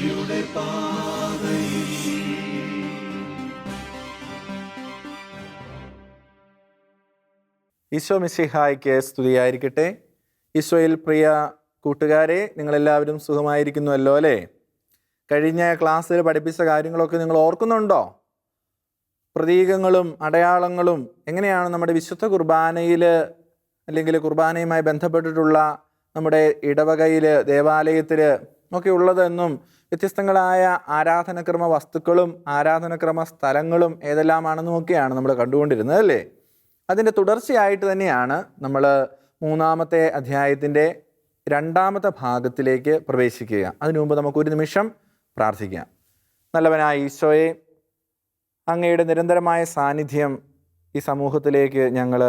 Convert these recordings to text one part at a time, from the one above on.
ഈശോ മിശിഹായ്ക്ക് സ്തുതിയായിരിക്കട്ടെ. ഈശോയിൽ പ്രിയ കൂട്ടുകാരെ, നിങ്ങളെല്ലാവരും സുഖമായിരിക്കുന്നുവല്ലോ അല്ലേ? കഴിഞ്ഞ ക്ലാസ്സിൽ പഠിപ്പിച്ച കാര്യങ്ങളൊക്കെ നിങ്ങൾ ഓർക്കുന്നുണ്ടോ? പ്രതീകങ്ങളും അടയാളങ്ങളും എങ്ങനെയാണ് നമ്മുടെ വിശുദ്ധ കുർബാനയിൽ അല്ലെങ്കിൽ കുർബാനയുമായി ബന്ധപ്പെട്ടിട്ടുള്ള നമ്മുടെ ഇടവകയിൽ, ദേവാലയത്തിൽ ഒക്കെ ഉള്ളതെന്നും വ്യത്യസ്തങ്ങളായ ആരാധനക്രമ വസ്തുക്കളും ആരാധനക്രമ സ്ഥലങ്ങളും ഏതെല്ലാമാണെന്നും ഒക്കെയാണ് നമ്മൾ കണ്ടുകൊണ്ടിരുന്നത് അല്ലേ? അതിൻ്റെ തുടർച്ചയായിട്ട് തന്നെയാണ് നമ്മൾ 3-ാമത്തെ അധ്യായത്തിൻ്റെ 2-ാമത്തെ ഭാഗത്തിലേക്ക് പ്രവേശിക്കുക. അതിനു മുമ്പ് നമുക്കൊരു നിമിഷം പ്രാർത്ഥിക്കാം. നല്ലവനായ ഈശോയെ, അങ്ങയുടെ നിരന്തരമായ സാന്നിധ്യം ഈ സമൂഹത്തിലേക്ക് ഞങ്ങൾ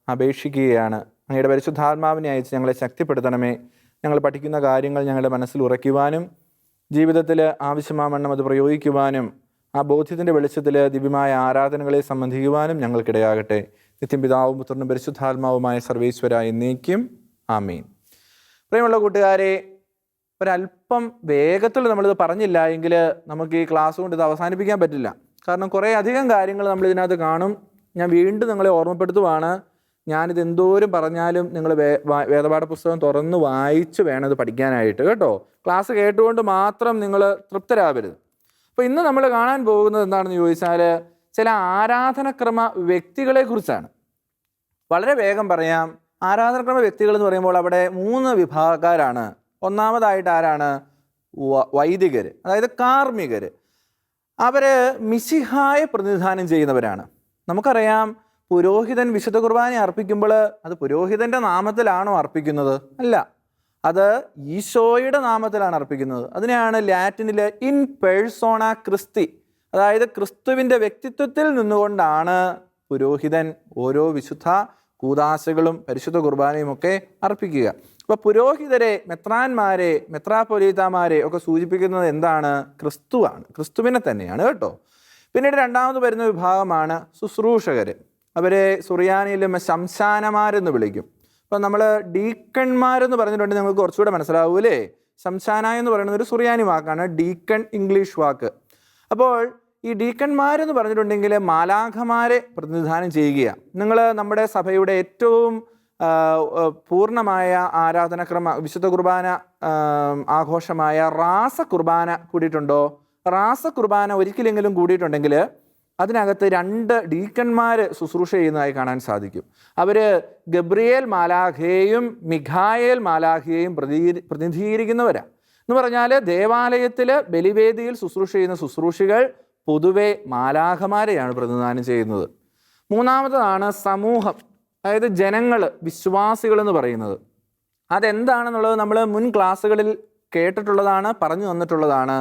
അപേക്ഷിക്കുകയാണ്. അങ്ങയുടെ പരിശുദ്ധാത്മാവിനെ അയച്ച് ഞങ്ങളെ ശക്തിപ്പെടുത്തണമേ. ഞങ്ങൾ പഠിക്കുന്ന കാര്യങ്ങൾ ഞങ്ങളുടെ മനസ്സിൽ ഉറയ്ക്കുവാനും ജീവിതത്തിൽ ആവശ്യമാവണ്ണം അത് പ്രയോഗിക്കുവാനും ആ ബോധ്യത്തിൻ്റെ വെളിച്ചത്തിൽ ദിവ്യമായ ആരാധനകളെ സംബന്ധിക്കുവാനും ഞങ്ങൾക്കിടയാകട്ടെ. നിത്യം പിതാവും പുത്രനും പരിശുദ്ധാത്മാവുമായ സർവേശ്വര എന്നേക്കും ആമീൻ. പ്രിയമുള്ള കൂട്ടുകാരെ, ഒരല്പം വേഗത്തിൽ നമ്മളിത് പറഞ്ഞില്ല എങ്കിൽ നമുക്ക് ഈ ക്ലാസ് കൊണ്ട് ഇത് അവസാനിപ്പിക്കാൻ പറ്റില്ല. കാരണം കുറേ അധികം കാര്യങ്ങൾ നമ്മൾ ഇതിനകത്ത് കാണും. ഞാൻ വീണ്ടും നിങ്ങളെ ഓർമ്മപ്പെടുത്തുവാണ്, ഞാനിത് എന്തോരം പറഞ്ഞാലും നിങ്ങൾ വേദപാഠ പുസ്തകം തുറന്ന് വായിച്ച് വേണം ഇത് പഠിക്കാനായിട്ട് കേട്ടോ. ക്ലാസ് കേട്ടുകൊണ്ട് മാത്രം നിങ്ങൾ തൃപ്തരാവരുത്. അപ്പോൾ ഇന്ന് നമ്മൾ കാണാൻ പോകുന്നത് എന്താണെന്ന് ചോദിച്ചാൽ, ചില ആരാധനക്രമ വ്യക്തികളെ കുറിച്ചാണ്. വളരെ വേഗം പറയാം. ആരാധനക്രമ വ്യക്തികൾ എന്ന് പറയുമ്പോൾ അവിടെ 3 വിഭാഗക്കാരാണ്. ഒന്നാമതായിട്ട് ആരാണ്? വൈദികർ, അതായത് കാർമ്മികർ. അവർ മിശിഹായെ പ്രതിനിധാനം ചെയ്യുന്നവരാണ്. നമുക്കറിയാം, പുരോഹിതൻ വിശുദ്ധ കുർബാന അർപ്പിക്കുമ്പോൾ അത് പുരോഹിതൻ്റെ നാമത്തിലാണോ അർപ്പിക്കുന്നത്? അല്ല, അത് ഈശോയുടെ നാമത്തിലാണ് അർപ്പിക്കുന്നത്. അതിനെയാണ് ലാറ്റിനിൽ ഇൻ പേഴ്സോണ ക്രിസ്തി, അതായത് ക്രിസ്തുവിൻ്റെ വ്യക്തിത്വത്തിൽ നിന്നുകൊണ്ടാണ് പുരോഹിതൻ ഓരോ വിശുദ്ധ കൂദാശകളും പരിശുദ്ധ കുർബാനയും ഒക്കെ അർപ്പിക്കുക. അപ്പോൾ പുരോഹിതരെ, മെത്രാന്മാരെ, മെത്രാപ്പൊലീത്താമാരെ ഒക്കെ സൂചിപ്പിക്കുന്നത് എന്താണ്? ക്രിസ്തുവാണ്, ക്രിസ്തുവിനെ തന്നെയാണ് കേട്ടോ. പിന്നീട് രണ്ടാമത് വരുന്ന വിഭാഗമാണ് ശുശ്രൂഷകർ. അവരെ സുറിയാനിയിലും ശംശാനമാരെന്ന് വിളിക്കും. അപ്പം നമ്മൾ ഡീക്കൺമാരെന്ന് പറഞ്ഞിട്ടുണ്ടെങ്കിൽ നിങ്ങൾക്ക് കുറച്ചുകൂടെ മനസ്സിലാവൂലേ. ശംശാന എന്ന് പറയുന്നത് ഒരു സുറിയാനി വാക്കാണ്, ഡീക്കൺ ഇംഗ്ലീഷ് വാക്ക്. അപ്പോൾ ഈ ഡീക്കന്മാരെന്ന് പറഞ്ഞിട്ടുണ്ടെങ്കിൽ മാലാഖമാരെ പ്രതിനിധാനം ചെയ്യുകയാണ്. നിങ്ങൾ നമ്മുടെ സഭയുടെ ഏറ്റവും പൂർണ്ണമായ ആരാധനക്രമ വിശുദ്ധ കുർബാന ആഘോഷമായ റാസ കുർബാന കൂടിയിട്ടുണ്ടോ? റാസ കുർബാന ഒരിക്കലെങ്കിലും കൂടിയിട്ടുണ്ടെങ്കിൽ അതിനകത്ത് 2 ഡീക്കന്മാർ ശുശ്രൂഷ ചെയ്യുന്നതായി കാണാൻ സാധിക്കും. അവർ ഗബ്രിയേൽ മാലാഖയെയും മിഖായേൽ മാലാഖയെയും പ്രതിനിധീകരിക്കുന്നവരാണ്. എന്ന് പറഞ്ഞാൽ ദേവാലയത്തിൽ ബലിവേദിയിൽ ശുശ്രൂഷ ചെയ്യുന്ന ശുശ്രൂഷികൾ പൊതുവെ മാലാഖമാരെയാണ് പ്രതിനിധാനം ചെയ്യുന്നത്. മൂന്നാമതാണ് സമൂഹം, അതായത് ജനങ്ങൾ, വിശ്വാസികൾ എന്ന് പറയുന്നത്. അതെന്താണെന്നുള്ളത് നമ്മൾ മുൻ ക്ലാസ്സുകളിൽ കേട്ടിട്ടുള്ളതാണ്, പറഞ്ഞു തന്നിട്ടുള്ളതാണ്.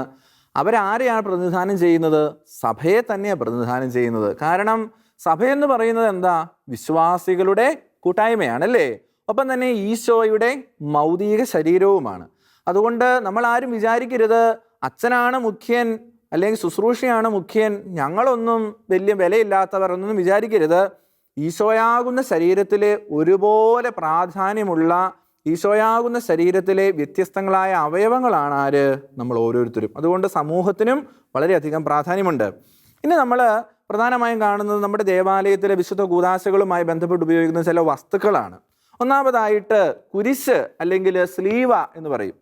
അവരാരെയാണ് പ്രതിനിധാനം ചെയ്യുന്നത്? സഭയെ തന്നെയാണ് പ്രതിനിധാനം ചെയ്യുന്നത്. കാരണം സഭയെന്ന് പറയുന്നത് എന്താ? വിശ്വാസികളുടെ കൂട്ടായ്മയാണല്ലേ. ഒപ്പം തന്നെ ഈശോയുടെ മൗതിക ശരീരവുമാണ്. അതുകൊണ്ട് നമ്മൾ ആരും വിചാരിക്കരുത് അച്ഛനാണ് മുഖ്യൻ അല്ലെങ്കിൽ ശുശ്രൂഷയാണ് മുഖ്യൻ, ഞങ്ങളൊന്നും വലിയ വിലയില്ലാത്തവർ എന്നൊന്നും വിചാരിക്കരുത്. ഈശോയാകുന്ന ശരീരത്തിലെ ഒരുപോലെ പ്രാധാന്യമുള്ള, ഈശോയാകുന്ന ശരീരത്തിലെ വ്യത്യസ്തങ്ങളായ അവയവങ്ങളാണ് ആര്? നമ്മൾ ഓരോരുത്തരും. അതുകൊണ്ട് സമൂഹത്തിനും വളരെയധികം പ്രാധാന്യമുണ്ട്. ഇനി നമ്മൾ പ്രധാനമായും കാണുന്നത് നമ്മുടെ ദേവാലയത്തിലെ വിശുദ്ധ കൂദാശകളുമായി ബന്ധപ്പെട്ട് ഉപയോഗിക്കുന്ന ചില വസ്തുക്കളാണ്. ഒന്നാമതായിട്ട് കുരിശ് അല്ലെങ്കിൽ സ്ലീവ എന്ന് പറയും.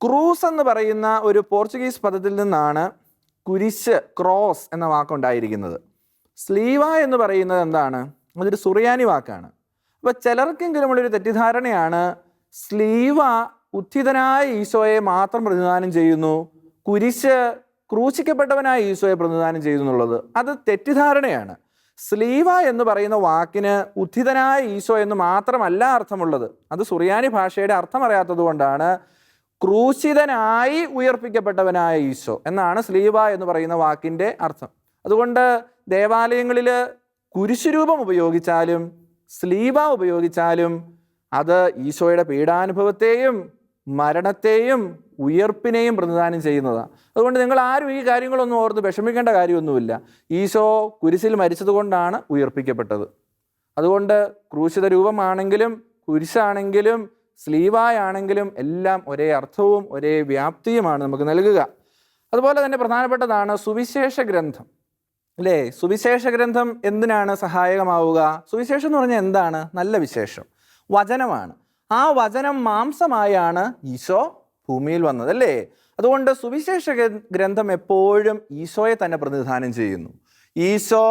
ക്രൂസ് എന്ന് പറയുന്ന ഒരു പോർച്ചുഗീസ് പദത്തിൽ നിന്നാണ് കുരിശ്, ക്രോസ് എന്ന വാക്കുണ്ടായിരിക്കുന്നത്. സ്ലീവ എന്ന് പറയുന്നത് എന്താണ്? അതൊരു സുറിയാനി വാക്കാണ്. അപ്പോൾ ചിലർക്കെങ്കിലും ഉള്ളൊരു തെറ്റിദ്ധാരണയാണ് സ്ലീവ ഉത്ഥിതനായ ഈശോയെ മാത്രം പ്രതിനിധാനം ചെയ്യുന്നു, കുരിശ് ക്രൂശിക്കപ്പെട്ടവനായ ഈശോയെ പ്രതിനിധാനം ചെയ്യുന്നു എന്നുള്ളത്. അത് തെറ്റിദ്ധാരണയാണ്. സ്ലീവ എന്ന് പറയുന്ന വാക്കിന് ഉത്ഥിതനായ ഈശോ എന്ന് മാത്രമല്ല അർത്ഥമുള്ളത്. അത് സുറിയാനി ഭാഷയുടെ അർത്ഥം അറിയാത്തത് കൊണ്ടാണ് ക്രൂശിതനായി ഉയർപ്പിക്കപ്പെട്ടവനായ ഈശോ എന്നാണ് സ്ലീവ എന്ന് പറയുന്ന വാക്കിൻ്റെ അർത്ഥം. അതുകൊണ്ട് ദേവാലയങ്ങളിൽ കുരിശുരൂപം ഉപയോഗിച്ചാലും സ്ലീവ ഉപയോഗിച്ചാലും അത് ഈശോയുടെ പീഡാനുഭവത്തെയും മരണത്തെയും ഉയർപ്പിനെയും പ്രതിനിധാനം ചെയ്യുന്നതാണ്. അതുകൊണ്ട് നിങ്ങൾ ആരും ഈ കാര്യങ്ങളൊന്നും ഓർത്ത് വിഷമിക്കേണ്ട കാര്യമൊന്നുമില്ല. ഈശോ കുരിശിൽ മരിച്ചതുകൊണ്ടാണ് ഉയർപ്പിക്കപ്പെട്ടത്. അതുകൊണ്ട് ക്രൂശിത രൂപമാണെങ്കിലും കുരിശാണെങ്കിലും സ്ലീവായാണെങ്കിലും എല്ലാം ഒരേ അർത്ഥവും ഒരേ വ്യാപ്തിയുമാണ് നമുക്ക് നൽകുക. അതുപോലെ തന്നെ പ്രധാനപ്പെട്ടതാണ് സുവിശേഷ ഗ്രന്ഥം, അല്ലേ? സുവിശേഷ ഗ്രന്ഥം എന്തിനാണ് സഹായകമാവുക? സുവിശേഷം എന്ന് പറഞ്ഞാൽ എന്താണ്? നല്ല വിശേഷം, വചനമാണ്. ആ വചനം മാംസമായാണ് ഈശോ ഭൂമിയിൽ വന്നത്, അല്ലേ? അതുകൊണ്ട് സുവിശേഷ ഗ്രന്ഥം എപ്പോഴും ഈശോയെ തന്നെ പ്രതിനിധാനം ചെയ്യുന്നു. ഈശോ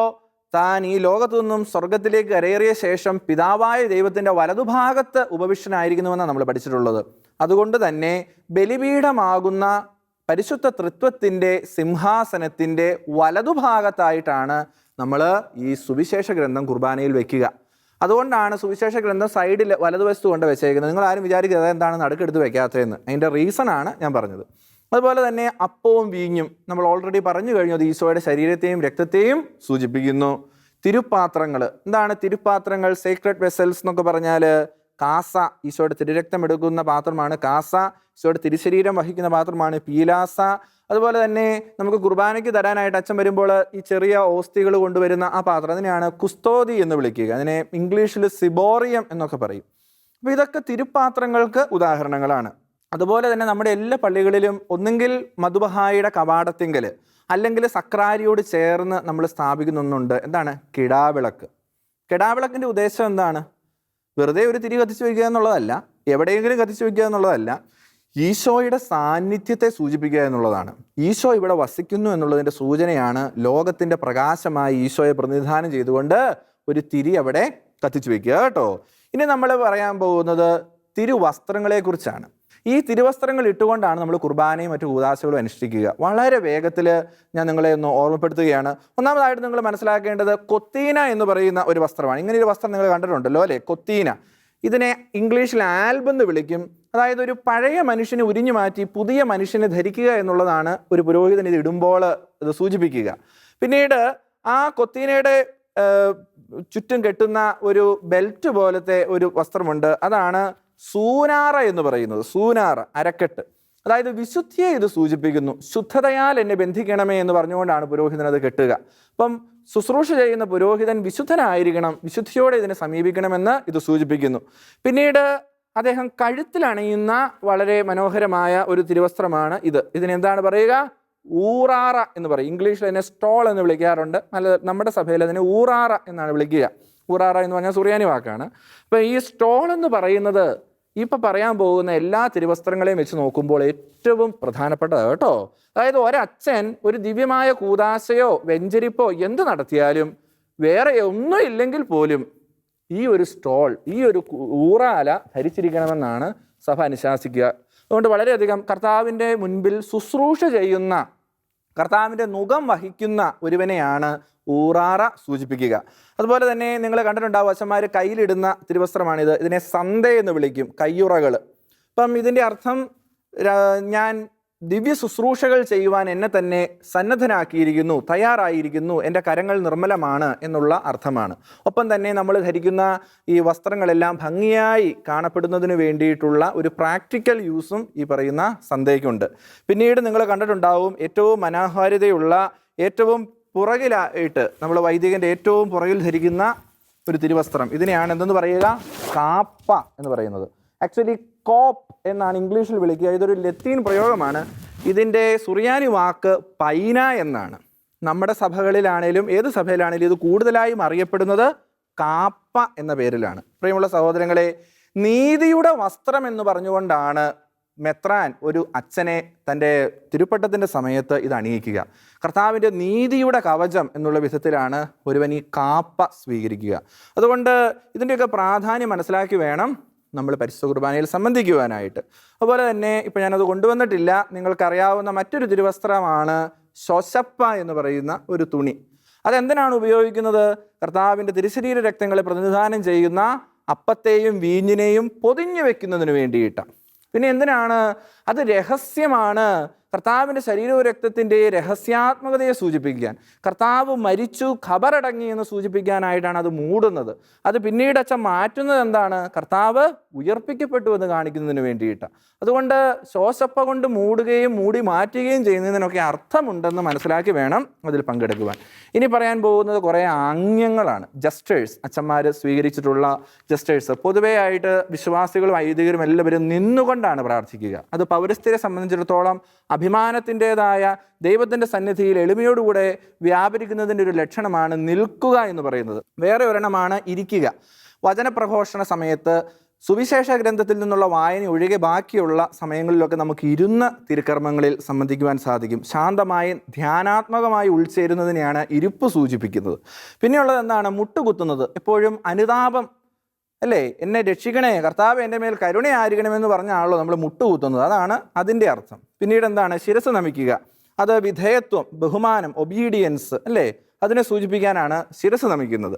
താൻ ഈ ലോകത്തു നിന്നും സ്വർഗത്തിലേക്ക് കരയേറിയ ശേഷം പിതാവായ ദൈവത്തിൻ്റെ വലതുഭാഗത്ത് ഉപവിഷ്ടനായിരിക്കുന്നുവെന്നാണ് നമ്മൾ പഠിച്ചിട്ടുള്ളത്. അതുകൊണ്ട് തന്നെ ബലിപീഠമാകുന്ന പരിശുദ്ധ തൃത്വത്തിൻ്റെ സിംഹാസനത്തിൻ്റെ വലതുഭാഗത്തായിട്ടാണ് നമ്മൾ ഈ സുവിശേഷ ഗ്രന്ഥം കുർബാനയിൽ വയ്ക്കുക. അതുകൊണ്ടാണ് സുവിശേഷ ഗ്രന്ഥം സൈഡിൽ വലതുവശത്ത് കൊണ്ട് വെച്ചേക്കുന്നത്. നിങ്ങൾ ആരും വിചാരിക്കുന്നത് എന്താണ് നടുക്കെടുത്ത് വെക്കാത്തതെന്ന്. അതിൻ്റെ റീസണാണ് ഞാൻ പറഞ്ഞത്. അതുപോലെ തന്നെ അപ്പവും വീഞ്ഞും നമ്മൾ ഓൾറെഡി പറഞ്ഞു കഴിഞ്ഞു, അത് ഈശോയുടെ ശരീരത്തെയും രക്തത്തെയും സൂചിപ്പിക്കുന്നു. തിരുപ്പാത്രങ്ങൾ, എന്താണ് തിരുപ്പാത്രങ്ങൾ? സേക്രഡ് വെസൽസ് എന്നൊക്കെ പറഞ്ഞാൽ കാസ, ഈശോയുടെ തിരുരക്തം എടുക്കുന്ന പാത്രമാണ് കാസ. ഈശോയുടെ തിരുശരീരം വഹിക്കുന്ന പാത്രമാണ് പീലാസ. അതുപോലെ തന്നെ നമുക്ക് കുർബാനയ്ക്ക് തരാനായിട്ട് അച്ഛൻ വരുമ്പോൾ ഈ ചെറിയ ഓസ്തികൾ കൊണ്ടുവരുന്ന ആ പാത്രം, അതിനെയാണ് കുസ്തോതി എന്ന് വിളിക്കുക. അതിനെ ഇംഗ്ലീഷിൽ സിബോറിയം എന്നൊക്കെ പറയും. അപ്പോൾ ഇതൊക്കെ തിരുപ്പാത്രങ്ങൾക്ക് ഉദാഹരണങ്ങളാണ്. അതുപോലെ തന്നെ നമ്മുടെ എല്ലാ പള്ളികളിലും ഒന്നെങ്കിൽ മധുബഹായുടെ കവാടത്തിങ്കൽ അല്ലെങ്കിൽ സക്രാരിയോട് ചേർന്ന് നമ്മൾ സ്ഥാപിക്കുന്ന ഒന്നുണ്ട്. എന്താണ്? കിടാവിളക്ക്. കിടാവിളക്കിൻ്റെ ഉദ്ദേശം എന്താണ്? വെറുതെ ഒരു തിരി കത്തിച്ചു വയ്ക്കുക എന്നുള്ളതല്ല, എവിടെയെങ്കിലും കത്തിച്ചു വയ്ക്കുക എന്നുള്ളതല്ല, ഈശോയുടെ സാന്നിധ്യത്തെ സൂചിപ്പിക്കുക എന്നുള്ളതാണ്. ഈശോ ഇവിടെ വസിക്കുന്നു എന്നുള്ളതിൻ്റെ സൂചനയാണ്. ലോകത്തിൻ്റെ പ്രകാശമായി ഈശോയെ പ്രതിനിധാനം ചെയ്തുകൊണ്ട് ഒരു തിരി അവിടെ കത്തിച്ചു വയ്ക്കുക കേട്ടോ. ഇനി നമ്മൾ പറയാൻ പോകുന്നത് തിരുവസ്ത്രങ്ങളെക്കുറിച്ചാണ്. ഈ തിരുവസ്ത്രങ്ങൾ ഇട്ടുകൊണ്ടാണ് നമ്മൾ കുർബാനയും മറ്റു കൂദാശകളും അനുഷ്ഠിക്കുക. വളരെ വേഗത്തിൽ ഞാൻ നിങ്ങളെ ഒന്ന് ഓർമ്മപ്പെടുത്തുകയാണ്. ഒന്നാമതായിട്ട് നിങ്ങൾ മനസ്സിലാക്കേണ്ടത് കൊത്തീന എന്ന് പറയുന്ന ഒരു വസ്ത്രമാണ്. ഇങ്ങനെ ഒരു വസ്ത്രം നിങ്ങൾ കണ്ടിട്ടുണ്ടല്ലോ, അല്ലേ? കൊത്തീന. ഇതിനെ ഇംഗ്ലീഷിൽ ആൽബ് എന്ന് വിളിക്കും. അതായത് ഒരു പഴയ മനുഷ്യനെ ഉരിഞ്ഞു മാറ്റി പുതിയ മനുഷ്യനെ ധരിക്കുക എന്നുള്ളതാണ് ഒരു പുരോഹിതൻ ഇത് ഇടുമ്പോൾ ഇത് സൂചിപ്പിക്കുക. പിന്നീട് ആ കൊത്തീനയുടെ ചുറ്റും കെട്ടുന്ന ഒരു ബെൽറ്റ് പോലത്തെ ഒരു വസ്ത്രമുണ്ട്. അതാണ് സൂനാറ എന്ന് പറയുന്നത്. സൂനാറ, അരക്കെട്ട്. അതായത് വിശുദ്ധിയെ ഇത് സൂചിപ്പിക്കുന്നു. ശുദ്ധതയാൽ എന്നെ ബന്ധിക്കണമേ എന്ന് പറഞ്ഞുകൊണ്ടാണ് പുരോഹിതൻ അത് കെട്ടുക. അപ്പം ശുശ്രൂഷ ചെയ്യുന്ന പുരോഹിതൻ വിശുദ്ധനായിരിക്കണം, വിശുദ്ധിയോടെ ഇതിനെ സമീപിക്കണമെന്ന് ഇത് സൂചിപ്പിക്കുന്നു. പിന്നീട് അദ്ദേഹം കഴുത്തിൽ അണിയുന്ന വളരെ മനോഹരമായ ഒരു തിരുവസ്ത്രമാണ് ഇത്. ഇതിനെന്താണ് പറയുക? ഊറാറ എന്ന് പറയും. ഇംഗ്ലീഷിൽ അതിനെ സ്റ്റോൾ എന്ന് വിളിക്കാറുണ്ട്. നമ്മുടെ സഭയിൽ അതിനെ ഊറാറ എന്നാണ് വിളിക്കുക. ഊറാറ എന്ന് പറഞ്ഞാൽ സുറിയാനി വാക്കാണ്. അപ്പോൾ ഈ സ്റ്റോൾ എന്ന് പറയുന്നത് ഇപ്പം പറയാൻ പോകുന്ന എല്ലാ തിരുവസ്ത്രങ്ങളെയും വെച്ച് നോക്കുമ്പോൾ ഏറ്റവും പ്രധാനപ്പെട്ടതാണ് കേട്ടോ. അതായത് ഒരച്ഛൻ ഒരു ദിവ്യമായ കൂദാശയോ വെഞ്ചരിപ്പോ എന്ത് നടത്തിയാലും വേറെ ഒന്നും ഇല്ലെങ്കിൽ പോലും ഈ ഒരു സ്റ്റോൾ, ഈ ഒരു ഊറാല ധരിച്ചിരിക്കണമെന്നാണ് സഭ അനുശാസിക്കുക. അതുകൊണ്ട് വളരെയധികം കർത്താവിൻ്റെ മുൻപിൽ ശുശ്രൂഷ ചെയ്യുന്ന, കർത്താവിൻ്റെ മുഖം വഹിക്കുന്ന ഒരുവനെയാണ് ഊറാറ സൂചിപ്പിക്കുക. അതുപോലെ തന്നെ നിങ്ങൾ കണ്ടിട്ടുണ്ടാവും, അച്ഛന്മാർ കയ്യിലിടുന്ന തിരുവസ്ത്രമാണിത്. ഇതിനെ സന്ത എന്ന് വിളിക്കും, കയ്യുറകൾ. അപ്പം ഇതിൻ്റെ അർത്ഥം ഞാൻ ദിവ്യ ശുശ്രൂഷകൾ ചെയ്യുവാൻ എന്നെ തന്നെ സന്നദ്ധനാക്കിയിരിക്കുന്നു, തയ്യാറായിരിക്കുന്നു, എൻ്റെ കരങ്ങൾ നിർമ്മലമാണ് എന്നുള്ള അർത്ഥമാണ്. ഒപ്പം തന്നെ നമ്മൾ ധരിക്കുന്ന ഈ വസ്ത്രങ്ങളെല്ലാം ഭംഗിയായി കാണപ്പെടുന്നതിന് വേണ്ടിയിട്ടുള്ള ഒരു പ്രാക്ടിക്കൽ യൂസും ഈ പറയുന്ന സന്ധ്യയ്ക്കുണ്ട്. പിന്നീട് നിങ്ങൾ കണ്ടിട്ടുണ്ടാവും ഏറ്റവും മനോഹാരിതയുള്ള, ഏറ്റവും പുറകിലായിട്ട് നമ്മൾ വൈദികൻ്റെ ഏറ്റവും പുറകിൽ ധരിക്കുന്ന ഒരു തിരുവസ്ത്രം. ഇതിനെയാണ് എന്തെന്ന് പറയുക? കാപ്പ എന്ന് പറയുന്നത്. ആക്ച്വലി കോപ്പ് എന്നാണ് ഇംഗ്ലീഷിൽ വിളിക്കുക. ഇതൊരു ലത്തീൻ പ്രയോഗമാണ്. ഇതിൻ്റെ സുറിയാനി വാക്ക് പൈന എന്നാണ്. നമ്മുടെ സഭകളിലാണേലും ഏത് സഭയിലാണേലും ഇത് കൂടുതലായും അറിയപ്പെടുന്നത് കാപ്പ എന്ന പേരിലാണ്. പ്രിയമുള്ള സഹോദരങ്ങളെ, നീതിയുടെ വസ്ത്രം എന്ന് പറഞ്ഞുകൊണ്ടാണ് മെത്രാൻ ഒരു അച്ഛനെ തൻ്റെ തിരുപ്പട്ടത്തിൻ്റെ സമയത്ത് ഇത് അണിയിക്കുക. കർത്താവിൻ്റെ നീതിയുടെ കവചം എന്നുള്ള വിധത്തിലാണ് ഒരുവൻ ഈ കാപ്പ സ്വീകരിക്കുക. അതുകൊണ്ട് ഇതിൻ്റെയൊക്കെ പ്രാധാന്യം മനസ്സിലാക്കി വേണം നമ്മൾ പരിശുദ്ധ കുർബാനയിൽ സംബന്ധിക്കുവാനായിട്ട്. അതുപോലെ തന്നെ ഇപ്പം ഞാനത് കൊണ്ടുവന്നിട്ടില്ല, നിങ്ങൾക്കറിയാവുന്ന മറ്റൊരു തിരുവസ്ത്രമാണ് ശോശപ്പ എന്ന് പറയുന്ന ഒരു തുണി. അതെന്തിനാണ് ഉപയോഗിക്കുന്നത്? കർത്താവിൻ്റെ തിരുശരീര രക്തങ്ങളെ പ്രതിനിധാനം ചെയ്യുന്ന അപ്പത്തെയും വീഞ്ഞിനെയും പൊതിഞ്ഞു വെക്കുന്നതിന് വേണ്ടിയിട്ടാണ്. പിന്നെ എന്തിനാണ്? അത് രഹസ്യമാണ്. കർത്താവിൻ്റെ ശരീരവും രക്തത്തിൻ്റെ രഹസ്യാത്മകതയെ സൂചിപ്പിക്കാൻ, കർത്താവ് മരിച്ചു ഖബറടങ്ങി എന്ന് സൂചിപ്പിക്കാനായിട്ടാണ് അത് മൂടുന്നത്. അത് പിന്നീട് അച്ഛൻ മാറ്റുന്നത് എന്താണ്? കർത്താവ് ഉയർപ്പിക്കപ്പെട്ടു എന്ന് കാണിക്കുന്നതിന് വേണ്ടിയിട്ട്. അതുകൊണ്ട് ശോശപ്പ കൊണ്ട് മൂടുകയും മൂടി മാറ്റുകയും ചെയ്യുന്നതിനൊക്കെ അർത്ഥമുണ്ടെന്ന് മനസ്സിലാക്കി വേണം അതിൽ പങ്കെടുക്കുവാൻ. ഇനി പറയാൻ പോകുന്നത് കുറേ ആംഗ്യങ്ങളാണ്. ജസ്റ്റേഴ്സ്, അച്ഛന്മാർ സ്വീകരിച്ചിട്ടുള്ള ജസ്റ്റേഴ്സ്. പൊതുവേ ആയിട്ട് വിശ്വാസികളും വൈദികരും എല്ലാവരും നിന്നുകൊണ്ടാണ് പ്രാർത്ഥിക്കുക. അത് പൗരസ്ത്യരെ സംബന്ധിച്ചിടത്തോളം അഭിമാനത്തിൻ്റെതായ ദൈവത്തിൻ്റെ സന്നിധിയിൽ എളിമയോടുകൂടെ വ്യാപരിക്കുന്നതിൻ്റെ ഒരു ലക്ഷണമാണ് നിൽക്കുക എന്ന് പറയുന്നത്. വേറെ ഒരെണ്ണമാണ് ഇരിക്കുക. വചനപ്രഘോഷണ സമയത്ത് സുവിശേഷ ഗ്രന്ഥത്തിൽ നിന്നുള്ള വായന ഒഴികെ ബാക്കിയുള്ള സമയങ്ങളിലൊക്കെ നമുക്ക് ഇരുന്ന് തിരുക്കർമ്മങ്ങളിൽ സംബന്ധിക്കുവാൻ സാധിക്കും. ശാന്തമായി ധ്യാനാത്മകമായി ഉൾച്ചേരുന്നതിനെയാണ് ഇരിപ്പ് സൂചിപ്പിക്കുന്നത്. പിന്നെയുള്ളത് എന്താണ്? മുട്ടുകുത്തുന്നത്. എപ്പോഴും അനുതാപം, അല്ലേ, എന്നെ രക്ഷിക്കണേ കർത്താവ്, എൻ്റെ മേൽ കരുണയായിരിക്കണമെന്ന് പറഞ്ഞാണല്ലോ നമ്മൾ മുട്ടുകുത്തുന്നത്. അതാണ് അതിൻ്റെ അർത്ഥം. പിന്നീട് എന്താണ്? ശിരസ് നമിക്കുക. അത് വിധേയത്വം, ബഹുമാനം, ഒബീഡിയൻസ്, അല്ലേ, അതിനെ സൂചിപ്പിക്കാനാണ് ശിരസ് നമിക്കുന്നത്.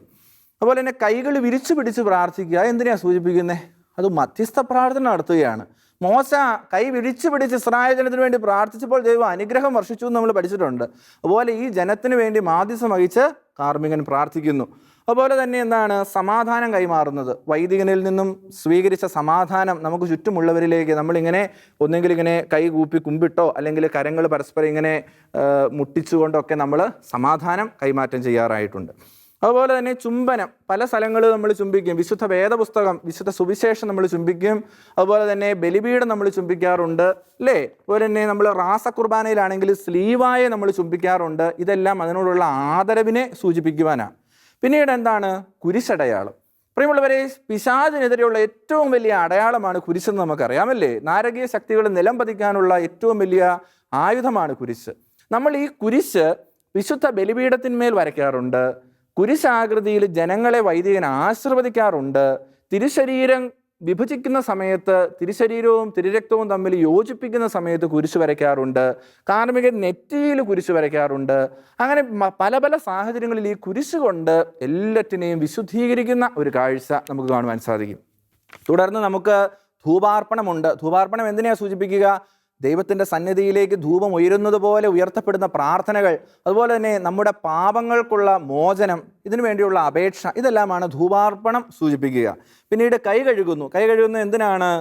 അതുപോലെ തന്നെ കൈകൾ വിരിച്ചു പിടിച്ച് പ്രാർത്ഥിക്കുക. എന്തിനാണ് സൂചിപ്പിക്കുന്നത്? അത് മധ്യസ്ഥ പ്രാർത്ഥന നടത്തുകയാണ്. മോശ കൈ വിരിച്ചു പിടിച്ച് ഇസ്രായേൽ ജനത്തിന് വേണ്ടി പ്രാർത്ഥിച്ചപ്പോൾ ദൈവം അനുഗ്രഹം വർഷിച്ചു എന്ന് നമ്മൾ പഠിച്ചിട്ടുണ്ട്. അതുപോലെ ഈ ജനത്തിന് വേണ്ടി മാധ്യസ്ഥം വഹിച്ച് കാർമികൻ പ്രാർത്ഥിക്കുന്നു. അതുപോലെ തന്നെ എന്താണ്? സമാധാനം കൈമാറുന്നത്. വൈദികനിൽ നിന്നും സ്വീകരിച്ച സമാധാനം നമുക്ക് ചുറ്റുമുള്ളവരിലേക്ക് നമ്മളിങ്ങനെ ഒന്നെങ്കിൽ ഇങ്ങനെ കൈ കൂപ്പി കുമ്പിട്ടോ അല്ലെങ്കിൽ കരങ്ങൾ പരസ്പരം ഇങ്ങനെ മുട്ടിച്ചുകൊണ്ടൊക്കെ നമ്മൾ സമാധാനം കൈമാറ്റം ചെയ്യാറായിട്ടുണ്ട്. അതുപോലെ തന്നെ ചുംബനം. പല സ്ഥലങ്ങളിൽ നമ്മൾ ചുംബിക്കും. വിശുദ്ധ വേദപുസ്തകം, വിശുദ്ധ സുവിശേഷം നമ്മൾ ചുംബിക്കും. അതുപോലെ തന്നെ ബലിപീഠം നമ്മൾ ചുംബിക്കാറുണ്ട്, അല്ലേ. അതുപോലെ തന്നെ നമ്മൾ റാസകുർബാനയിലാണെങ്കിൽ സ്ലീവായെ നമ്മൾ ചുംബിക്കാറുണ്ട്. ഇതെല്ലാം അതിനോടുള്ള ആദരവിനെ സൂചിപ്പിക്കുവാനാണ്. പിന്നീട് എന്താണ്? കുരിശടയാളം. പ്രിയമുള്ളവരെ, പിശാചിനെതിരെയുള്ള ഏറ്റവും വലിയ അടയാളമാണ് കുരിശെന്ന് നമുക്കറിയാമല്ലേ. നാരകീയ ശക്തികൾ നിലം പതിക്കാനുള്ള ഏറ്റവും വലിയ ആയുധമാണ് കുരിശ്. നമ്മൾ ഈ കുരിശ് വിശുദ്ധ ബലിപീഠത്തിന്മേൽ വരയ്ക്കാറുണ്ട്. കുരിശാകൃതിയിൽ ജനങ്ങളെ വൈദികൻ ആശീർവദിക്കാറുണ്ട്. തിരുശരീരം വിഭജിക്കുന്ന സമയത്ത് തിരുശരീരവും തിരുരക്തവും തമ്മിൽ യോജിപ്പിക്കുന്ന സമയത്ത് കുരിശ് വരയ്ക്കാറുണ്ട്. കാർമികൻ നെറ്റിയിൽ കുരിശ് വരയ്ക്കാറുണ്ട്. അങ്ങനെ പല പല സാഹചര്യങ്ങളിൽ ഈ കുരിശ് കൊണ്ട് എല്ലാറ്റിനെയും വിശുദ്ധീകരിക്കുന്ന ഒരു കാഴ്ച നമുക്ക് കാണുവാൻ സാധിക്കും. തുടർന്ന് നമുക്ക് ധൂപാർപ്പണമുണ്ട്. ധൂപാർപ്പണം എന്തിനെയാണ് സൂചിപ്പിക്കുക? ദൈവത്തിൻ്റെ സന്നിധിയിലേക്ക് ധൂപം ഉയരുന്നത് പോലെ ഉയർത്തപ്പെടുന്ന പ്രാർത്ഥനകൾ, അതുപോലെ തന്നെ നമ്മുടെ പാപങ്ങൾക്കുള്ള മോചനം, ഇതിനു വേണ്ടിയുള്ള അപേക്ഷ, ഇതെല്ലാമാണ് ധൂപാർപ്പണം സൂചിപ്പിക്കുക. പിന്നീട് കൈ കഴുകുന്നു. കൈ കഴുകുന്നത് എന്തിനാണ്?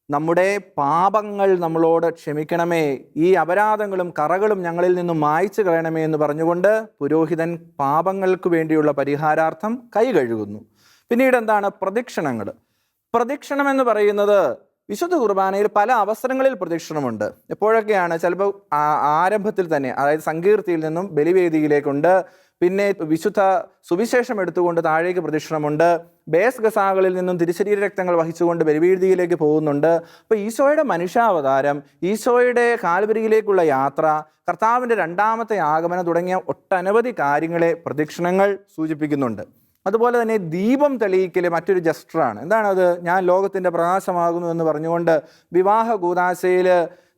നമ്മുടെ പാപങ്ങൾ നമ്മളോട് ക്ഷമിക്കണമേ, ഈ അപരാധങ്ങളും കറകളും ഞങ്ങളിൽ നിന്നും മായ്ച്ചു കളയണമേ എന്ന് പറഞ്ഞുകൊണ്ട് പുരോഹിതൻ പാപങ്ങൾക്ക് വേണ്ടിയുള്ള പരിഹാരാർത്ഥം കൈ കഴുകുന്നു. പിന്നീട് എന്താണ്? പ്രദക്ഷിണങ്ങൾ. പ്രദക്ഷിണം എന്ന് പറയുന്നത് വിശുദ്ധ കുർബാനയിൽ പല അവസരങ്ങളിൽ പ്രദക്ഷിണമുണ്ട്. എപ്പോഴൊക്കെയാണ്? ചിലപ്പോൾ ആരംഭത്തിൽ തന്നെ, അതായത് സങ്കീർത്തിയിൽ നിന്നും ബലിവേദിയിലേക്കുണ്ട്. പിന്നെ വിശുദ്ധ സുവിശേഷം എടുത്തുകൊണ്ട് താഴേക്ക് പ്രദക്ഷിണമുണ്ട്. ബേസ് ഗസാകളിൽ നിന്നും തിരുശരീര രക്തങ്ങൾ വഹിച്ചുകൊണ്ട് ബലിവേദിയിലേക്ക് പോകുന്നുണ്ട്. അപ്പോൾ ഈശോയുടെ മനുഷ്യാവതാരം, ഈശോയുടെ കാൽവരിയിലേക്കുള്ള യാത്ര, കർത്താവിൻ്റെ രണ്ടാമത്തെ ആഗമനം തുടങ്ങിയ ഒട്ടനവധി കാര്യങ്ങളെ പ്രദക്ഷിണങ്ങൾ സൂചിപ്പിക്കുന്നുണ്ട്. അതുപോലെ തന്നെ ദീപം തെളിയിക്കൽ മറ്റൊരു ജസ്റ്ററാണ്. എന്താണത്? ഞാൻ ലോകത്തിൻ്റെ പ്രകാശമാകുന്നു എന്ന് പറഞ്ഞുകൊണ്ട് വിവാഹ കൂദാശയിൽ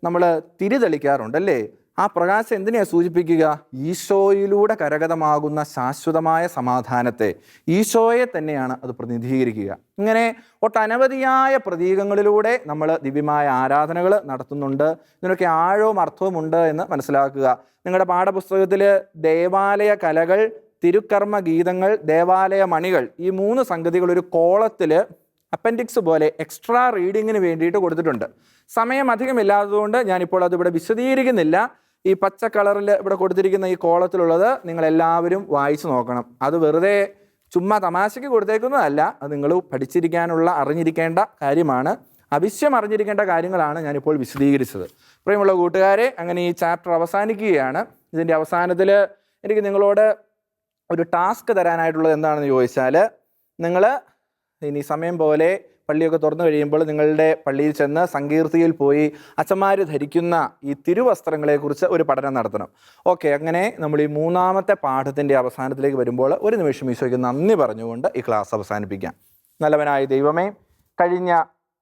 നമ്മൾ തിരി തെളിക്കാറുണ്ട്, അല്ലേ. ആ പ്രകാശം എന്തിനെയാണ് സൂചിപ്പിക്കുക? ഈശോയിലൂടെ കരഗതമാകുന്ന ശാശ്വതമായ സമാധാനത്തെ, ഈശോയെ തന്നെയാണ് അത് പ്രതിനിധീകരിക്കുക. ഇങ്ങനെ ഒട്ടനവധിയായ പ്രതീകങ്ങളിലൂടെ നമ്മൾ ദിവ്യമായ ആരാധനകൾ നടത്തുന്നുണ്ട്. ഇതിനൊക്കെ ആഴവും അർത്ഥവും ഉണ്ട് എന്ന് മനസ്സിലാക്കുക. നിങ്ങളുടെ പാഠപുസ്തകത്തിൽ ദേവാലയ കലകൾ, തിരുക്കർമ്മ ഗീതങ്ങൾ, ദേവാലയ മണികൾ, ഈ 3 സംഗതികൾ ഒരു കോളത്തിൽ അപ്പൻഡിക്സ് പോലെ എക്സ്ട്രാ റീഡിങ്ങിന് വേണ്ടിയിട്ട് കൊടുത്തിട്ടുണ്ട്. സമയം അധികമില്ലാത്തതുകൊണ്ട് ഞാനിപ്പോൾ അതിവിടെ വിശദീകരിക്കുന്നില്ല. ഈ പച്ച കളറിൽ ഇവിടെ കൊടുത്തിരിക്കുന്ന ഈ കോളത്തിലുള്ളത് നിങ്ങളെല്ലാവരും വായിച്ചു നോക്കണം. അത് വെറുതെ ചുമ്മാ തമാശയ്ക്ക് കൊടുത്തേക്കുന്നതല്ല, അത് നിങ്ങൾ പഠിച്ചിരിക്കാനുള്ള, അറിഞ്ഞിരിക്കേണ്ട കാര്യമാണ്. അവശ്യം അറിഞ്ഞിരിക്കേണ്ട കാര്യങ്ങളാണ് ഞാനിപ്പോൾ വിശദീകരിച്ചത്. പ്രിയമുള്ള കൂട്ടുകാരെ, അങ്ങനെ ഈ ചാപ്റ്റർ അവസാനിക്കുകയാണ്. ഇതിൻ്റെ അവസാനത്തിൽ എനിക്ക് നിങ്ങളോട് ഒരു ടാസ്ക് തരാനായിട്ടുള്ളത് എന്താണെന്ന് ചോദിച്ചാൽ, നിങ്ങൾ ഇനി സമയം പോലെ പള്ളിയൊക്കെ തുറന്നു കഴിയുമ്പോൾ നിങ്ങളുടെ പള്ളിയിൽ ചെന്ന് സങ്കീർത്തിയിൽ പോയി അച്ഛന്മാർ ധരിക്കുന്ന ഈ തിരുവസ്ത്രങ്ങളെക്കുറിച്ച് ഒരു പഠനം നടത്തണം. ഓക്കെ, അങ്ങനെ നമ്മൾ ഈ 3-ാമത്തെ പാഠത്തിൻ്റെ അവസാനത്തിലേക്ക് വരുമ്പോൾ ഒരു നിമിഷം ഈശോയ്ക്ക് നന്ദി പറഞ്ഞുകൊണ്ട് ഈ ക്ലാസ് അവസാനിപ്പിക്കാം. നല്ലവനായ ദൈവമേ, കഴിഞ്ഞ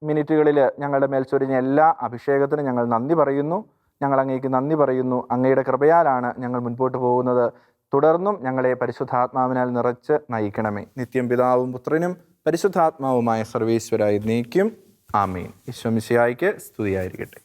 മിനിറ്റുകളിൽ ഞങ്ങളുടെ മേൽ ചൊരിഞ്ഞ എല്ലാ അഭിഷേകത്തിനും ഞങ്ങൾ നന്ദി പറയുന്നു. ഞങ്ങൾ അങ്ങേക്ക് നന്ദി പറയുന്നു. അങ്ങയുടെ കൃപയാലാണ് ഞങ്ങൾ മുൻപോട്ട് പോകുന്നത്. തുടർന്നും ഞങ്ങളെ പരിശുദ്ധാത്മാവിനാൽ നിറച്ച് നയിക്കണമേ. നിത്യം പിതാവും പുത്രനും പരിശുദ്ധാത്മാവുമായ സർവേശ്വരായി നീക്കും. ആമീൻ. ഈശോ മിശിഹായ്ക്ക് സ്തുതിയായിരിക്കട്ടെ.